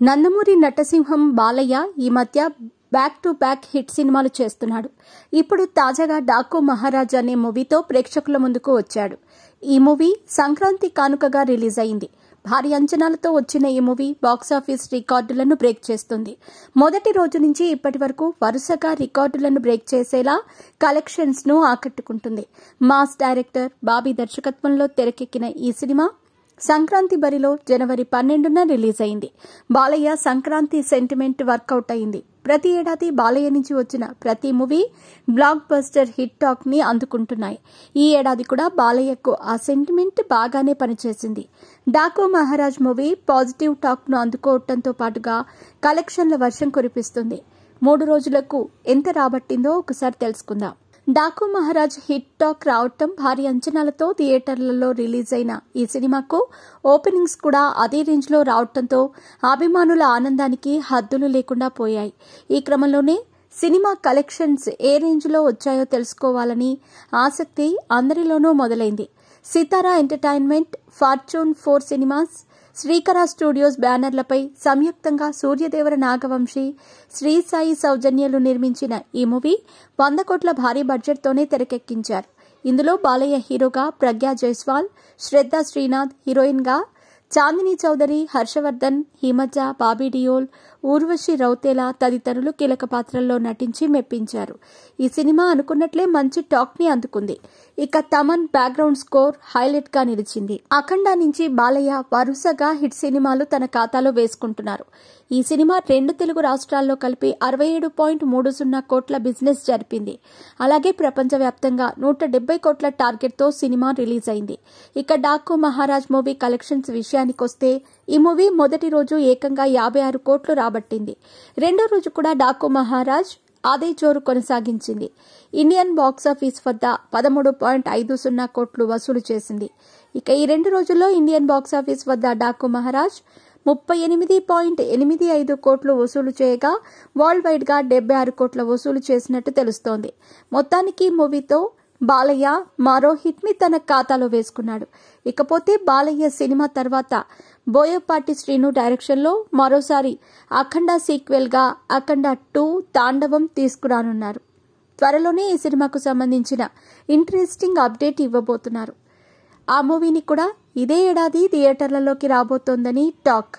నందమూరి నటసింహం బాలయ్య ఈ మధ్య back to back hit సినిమాలు చేస్తున్నాడు. ఇప్పుడు తాజాగా డాకు మహారాజ్ అనే మూవీతో ప్రేక్షకుల ముందుకు వచ్చాడు. ఈ మూవీ సంక్రాంతి కానుకగా రిలీజ్ అయింది. భారీ అంచనాలతో వచ్చిన ఈ మూవీ బాక్సాఫీస్ రికార్డులను బ్రేక్ చేస్తుంది. మొదటి రోజు నుంచి ఇప్పటి వరకు వరుసగా రికార్డులను బ్రేక్ చేసేలా కలెక్షన్స్ ను ఆకట్టుకుంటుంది. మాస్ డైరెక్టర్ బాబీ దర్శకత్వంలో తెరకెక్కిన ఈ సినిమా సంక్రాంతి బరిలో జనవరి 12న రిలీజ్ అయింది. బాలయ్య సంక్రాంతి సెంటిమెంట్ వర్కౌట్ అయింది. ప్రతి ఏడాది బాలయ్య నుంచి వచ్చిన ప్రతి movie block buster hit talk ని అందుకుంటున్నాయి. ఈ ఏడాది కూడా బాలయ్యకు ఆ సెంటిమెంట్ బాగానే పనిచేసింది. Daaku Maharaj movie positive talk ను అందుకోవడంతో పాటుగా కలెక్షన్ల వర్షం కురిపిస్తుంది. 3 రోజులకు ఎంత రాబట్టిందో ఒకసారి తెలుసుకుందాం. డాకు మహారాజ్ హిట్ టాక్ రావటం, భారీ అంచనాలతో థియేటర్లలో రిలీజ్ అయిన ఈ సినిమాకు ఓపెనింగ్స్ కూడా అదే రేంజ్ లో రావటంతో అభిమానుల ఆనందానికి హద్దులు లేకుండా పోయాయి. ఈ క్రమంలోనే సినిమా కలెక్షన్స్ ఏ రేంజ్ లో వచ్చాయో తెలుసుకోవాలని ఆసక్తి అందరిలోనూ మొదలైంది. సితారా ఎంటర్టైన్మెంట్, ఫార్చ్యూన్ 4 సినిమాస్, శ్రీకర స్టూడియోస్ బ్యానర్లపై సంయుక్తంగా సూర్యదేవర నాగవంశీ, శ్రీ సాయి సౌజన్యలు నిర్మించిన ఈ మూవీ 100 కోట్ల భారీ బడ్జెట్తోనే తెరకెక్కించారు. ఇందులో బాలయ్య హీరోగా, ప్రజ్ఞా జైస్వాల్, శ్రద్ధ శ్రీనాథ్ హీరోయిన్గా, చాందిని చౌదరి, హర్షవర్ధన్, హిమజ, బాబీ డియోల్, ఊర్వశి రౌతేలా తదితరులు కీలక పాత్రల్లో నటించి మెప్పించారు. ఈ సినిమా అనుకున్నట్లే మంచి టాక్ ని అందుకుంది. ఇక తమన్ బ్యాక్గ్రౌండ్ స్కోర్ హైలైట్ గా నిలిచింది. అఖండ నుంచి బాలయ్య వరుసగా హిట్ సినిమాలు తన ఖాతాలో వేసుకుంటున్నారు. ఈ సినిమా 2 తెలుగు రాష్ట్రాల్లో కలిపి 67.30 కోట్ల బిజినెస్ జరిపింది. అలాగే ప్రపంచవ్యాప్తంగా 170 కోట్ల టార్గెట్ తో సినిమా రిలీజ్ అయింది. ఇక డాకు మహారాజ్ మూవీ కలెక్షన్స్ విషయానికొస్తే ఈ మూవీ మొదటి రోజు ఏకంగా 56 కోట్లు రాబట్టింది. రెండో రోజు కూడా డాకు మహారాజ్ అదే జోరు కొనసాగించింది. ఇండియన్ బాక్సాఫీస్ వద్ద 13.50 కోట్లు వసూలు చేసింది. ఇక ఈ 2 రోజుల్లో ఇండియన్ బాక్సాఫీస్ వద్ద డాకు మహారాజ్ 38.85 కోట్లు వసూలు చేయగా వరల్డ్ వైడ్ గా 76 కోట్ల వసూలు చేసినట్టు తెలుస్తోంది. మొత్తానికి మూవీతో బాలయ్య మరో హిట్ ని తన ఖాతాలో వేసుకున్నాడు. ఇకపోతే బాలయ్య సినిమా తర్వాత బోయపాటి శ్రీను డైరెక్షన్ లో మరోసారి అఖండ సీక్వెల్ గా అఖండ 2 తాండవం తీసుకురానున్నారు. త్వరలోనే ఈ సినిమాకు సంబంధించిన ఇంట్రెస్టింగ్ అప్డేట్ ఇవ్వబోతున్నారు. ఆ మూవీని కూడా ఇదే ఏడాది థియేటర్లలోకి రాబోతోందని టాక్.